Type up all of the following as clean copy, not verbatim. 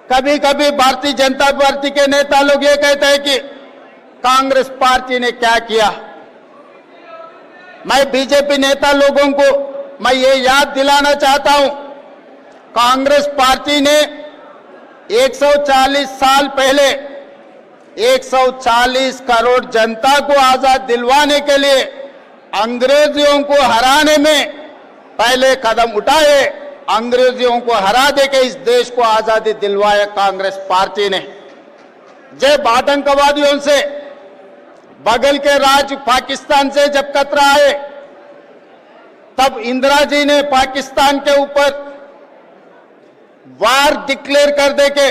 कभी कभी भारतीय जनता पार्टी के नेता लोग ये कहते हैं कि कांग्रेस पार्टी ने क्या किया। मैं बीजेपी नेता लोगों को मैं ये याद दिलाना चाहता हूं, कांग्रेस पार्टी ने 140 साल पहले 140 करोड़ जनता को आजाद दिलवाने के लिए अंग्रेजों को हराने में पहले कदम उठाए। अंग्रेजों को हरा देके इस देश को आजादी दिलवाया कांग्रेस पार्टी ने। जब आतंकवादियों से बगल के राज्य पाकिस्तान से जब खतरा आए, तब इंदिरा जी ने पाकिस्तान के ऊपर वार डिक्लेयर कर देके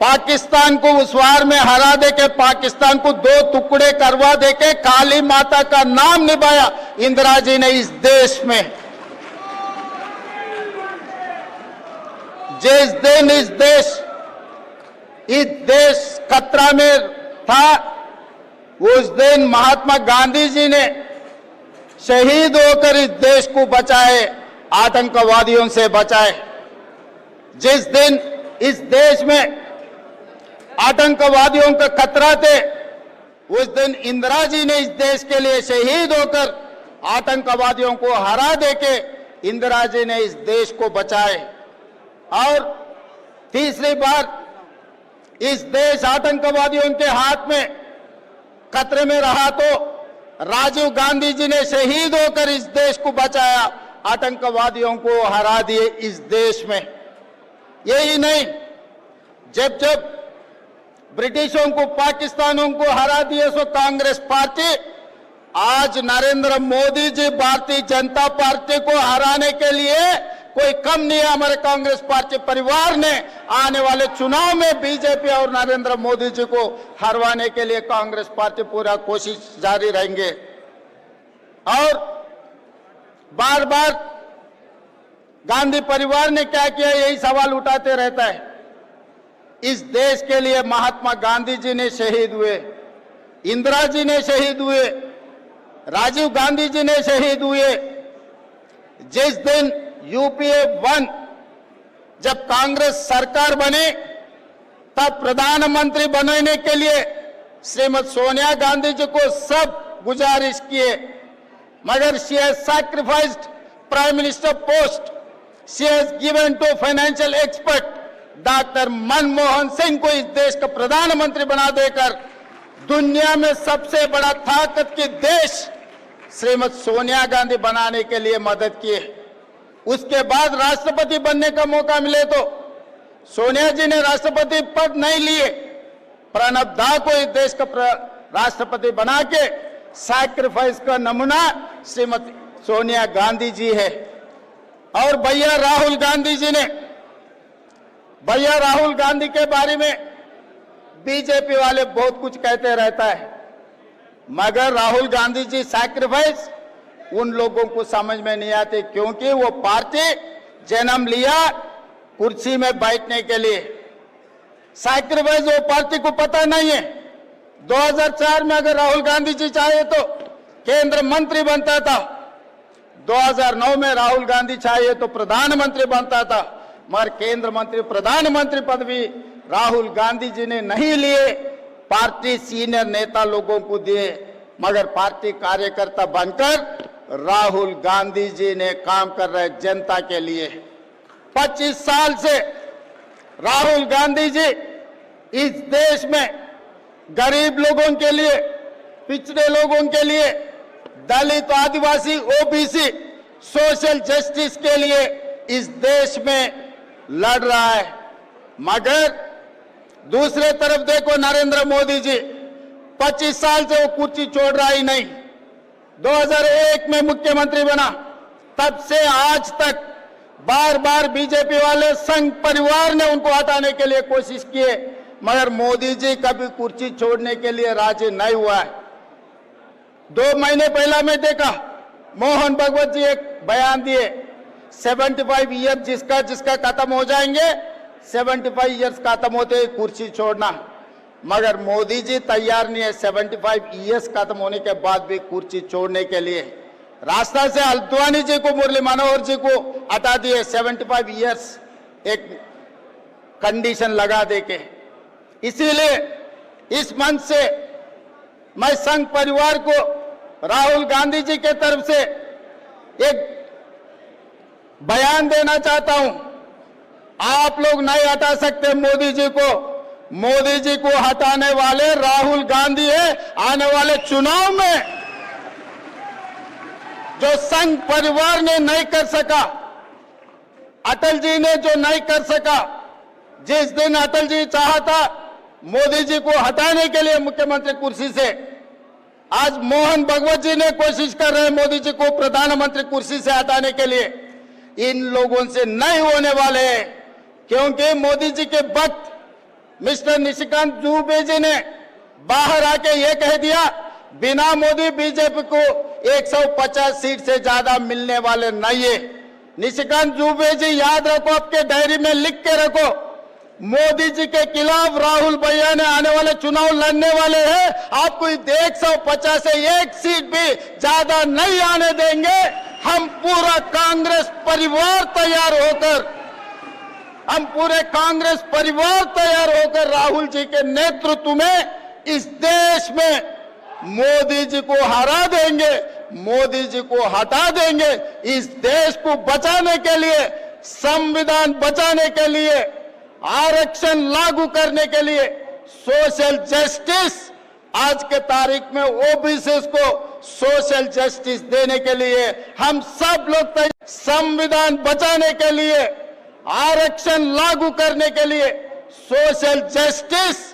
पाकिस्तान को उस वार में हरा देके पाकिस्तान को 2 टुकड़े करवा देके काली माता का नाम निभाया इंदिरा जी ने इस देश में। जिस दिन इस देश खतरा में था, उस दिन महात्मा गांधी जी ने शहीद होकर इस देश को बचाए, आतंकवादियों से बचाए। जिस दिन इस देश में आतंकवादियों का खतरा थे, उस दिन इंदिरा जी ने इस देश के लिए शहीद होकर आतंकवादियों को हरा देके इंदिरा जी ने इस देश को बचाए। और तीसरी बार इस देश आतंकवादियों के हाथ में खतरे में रहा तो राजीव गांधी जी ने शहीद होकर इस देश को बचाया, आतंकवादियों को हरा दिए इस देश में। यही नहीं, जब जब ब्रिटिशों को पाकिस्तानों को हरा दिए, सो कांग्रेस पार्टी आज नरेंद्र मोदी जी भारतीय जनता पार्टी को हराने के लिए कोई कम नहीं है। हमारे कांग्रेस पार्टी परिवार ने आने वाले चुनाव में बीजेपी और नरेंद्र मोदी जी को हरवाने के लिए कांग्रेस पार्टी पूरा कोशिश जारी रहेंगे। और बार बार गांधी परिवार ने क्या किया, यही सवाल उठाते रहता है। इस देश के लिए महात्मा गांधी जी ने शहीद हुए, इंदिरा जी ने शहीद हुए, राजीव गांधी जी ने शहीद हुए। जिस दिन यूपीए 1 जब कांग्रेस सरकार बने, तब प्रधानमंत्री बनने के लिए श्रीमती सोनिया गांधी जी को सब गुजारिश किए, मगर she has sacrificed prime minister post, she has given to financial expert doctor Manmohan Singh को इस देश का प्रधानमंत्री बना देकर दुनिया में सबसे बड़ा ताकत की देश श्रीमती सोनिया गांधी बनाने के लिए मदद किए। उसके बाद राष्ट्रपति बनने का मौका मिले तो सोनिया जी ने राष्ट्रपति पद नहीं लिए, प्रणब दा को इस देश का राष्ट्रपति बना के सैक्रिफाइस का नमूना श्रीमती सोनिया गांधी जी है। और भैया राहुल गांधी जी ने, भैया राहुल गांधी के बारे में बीजेपी वाले बहुत कुछ कहते रहता है, मगर राहुल गांधी जी सैक्रिफाइस उन लोगों को समझ में नहीं आते, क्योंकि वो पार्टी जन्म लिया कुर्सी में बैठने के लिए। सैक्रिफाइस वो पार्टी को पता नहीं है। 2004 में अगर राहुल गांधी जी चाहे तो केंद्र मंत्री बनता था, 2009 में राहुल गांधी चाहे तो प्रधानमंत्री बनता था, मगर केंद्र मंत्री प्रधानमंत्री पदवी राहुल गांधी जी ने नहीं लिए, पार्टी सीनियर नेता लोगों को दिए, मगर पार्टी कार्यकर्ता बनकर राहुल गांधी जी ने काम कर रहे जनता के लिए। 25 साल से राहुल गांधी जी इस देश में गरीब लोगों के लिए, पिछड़े लोगों के लिए, दलित, आदिवासी, ओबीसी, सोशल जस्टिस के लिए इस देश में लड़ रहा है। मगर दूसरे तरफ देखो, नरेंद्र मोदी जी 25 साल से वो कुर्सी छोड़ रहा ही नहीं। 2001 में मुख्यमंत्री बना, तब से आज तक बार बार बीजेपी वाले संघ परिवार ने उनको हटाने के लिए कोशिश किए, मगर मोदी जी कभी कुर्सी छोड़ने के लिए राजी नहीं हुआ है। 2 महीने पहला मैं देखा, मोहन भगवत जी एक बयान दिए, 75 ईयर जिसका जिसका खत्म हो जाएंगे, 75 ईयर्स खत्म होते ही कुर्सी छोड़ना, मगर मोदी जी तैयार नहीं है 75 ईयर्स खत्म होने के बाद भी कुर्सी छोड़ने के लिए। रास्ता से अल्द्वानी जी को, मुरली मनोहर जी को हटा दिए, 75 ईयर्स एक कंडीशन लगा देके। इसीलिए इस मंच से मैं संघ परिवार को राहुल गांधी जी के तरफ से एक बयान देना चाहता हूं। आप लोग नहीं हटा सकते मोदी जी को। मोदी जी को हटाने वाले राहुल गांधी है। आने वाले चुनाव में जो संघ परिवार ने नहीं कर सका, अटल जी ने जो नहीं कर सका, जिस दिन अटल जी चाहता मोदी जी को हटाने के लिए मुख्यमंत्री कुर्सी से, आज मोहन भगवत जी ने कोशिश कर रहे हैं मोदी जी को प्रधानमंत्री कुर्सी से हटाने के लिए। इन लोगों से नहीं होने वाले हैं, क्योंकि मोदी जी के वक्त मिस्टर निशिकांत दुबे जी ने बाहर आके ये कह दिया, बिना मोदी बीजेपी को 150 सीट से ज्यादा मिलने वाले नहीं है। निशिकांत दुबे जी याद रखो, आपके डायरी में लिख के रखो, मोदी जी के खिलाफ राहुल भैया ने आने वाले चुनाव लड़ने वाले हैं। आपको 150 से एक सीट भी ज्यादा नहीं आने देंगे। हम पूरा कांग्रेस परिवार तैयार होकर, हम पूरे कांग्रेस परिवार तैयार होकर राहुल जी के नेतृत्व में इस देश में मोदी जी को हरा देंगे, मोदी जी को हटा देंगे। इस देश को बचाने के लिए, संविधान बचाने के लिए, आरक्षण लागू करने के लिए, सोशल जस्टिस, आज के तारीख में ओबीसी को सोशल जस्टिस देने के लिए हम सब लोग, संविधान बचाने के लिए, आरक्षण लागू करने के लिए, सोशल जस्टिस,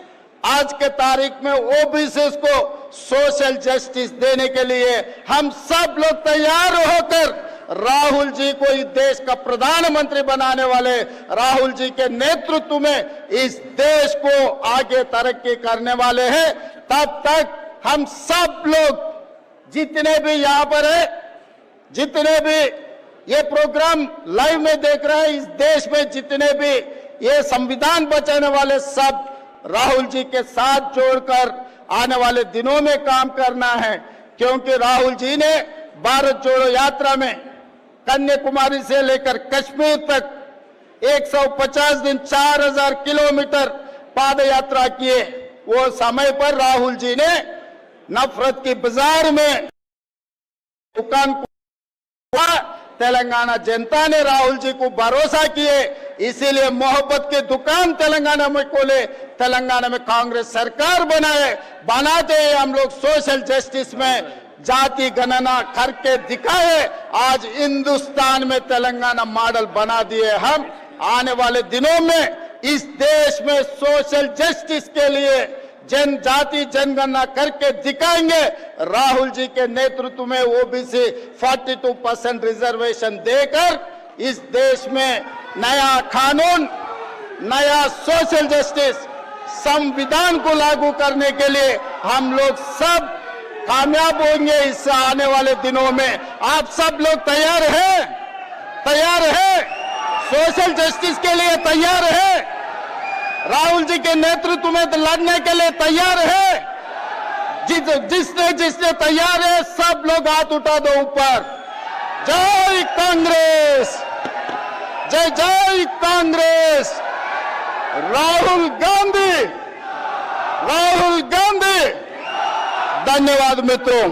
आज के तारीख में ओबीसी को सोशल जस्टिस देने के लिए हम सब लोग तैयार होकर राहुल जी को इस देश का प्रधानमंत्री बनाने वाले, राहुल जी के नेतृत्व में इस देश को आगे तरक्की करने वाले हैं। तब तक हम सब लोग जितने भी यहाँ पर है, जितने भी ये प्रोग्राम लाइव में देख रहे हैं, इस देश में जितने भी ये संविधान बचाने वाले, सब राहुल जी के साथ जोड़कर आने वाले दिनों में काम करना है। क्योंकि राहुल जी ने भारत जोड़ो यात्रा में कन्याकुमारी से लेकर कश्मीर तक 150 दिन 4000 किलोमीटर पाद यात्रा किए। वो समय पर राहुल जी ने नफरत की बाजार में दुकान तेलंगाना जनता ने राहुल जी को भरोसा किए, इसीलिए मोहब्बत की दुकान तेलंगाना में खोले, तेलंगाना में कांग्रेस सरकार बनाते हैं हम लोग। सोशल जस्टिस में जाति गणना करके दिखाए, आज हिंदुस्तान में तेलंगाना मॉडल बना दिए हम। आने वाले दिनों में इस देश में सोशल जस्टिस के लिए जनजाति जनगणना करके दिखाएंगे। राहुल जी के नेतृत्व में ओबीसी 42% रिजर्वेशन देकर इस देश में नया कानून, नया सोशल जस्टिस, संविधान को लागू करने के लिए हम लोग सब कामयाब होंगे। इस आने वाले दिनों में आप सब लोग तैयार हैं? तैयार है? सोशल जस्टिस के लिए तैयार है? राहुल जी के नेतृत्व में लड़ने के लिए तैयार है? जिसने तैयार है, सब लोग हाथ उठा दो ऊपर। जय कांग्रेस, जय जय कांग्रेस। राहुल गांधी, राहुल गांधी। धन्यवाद मित्रों।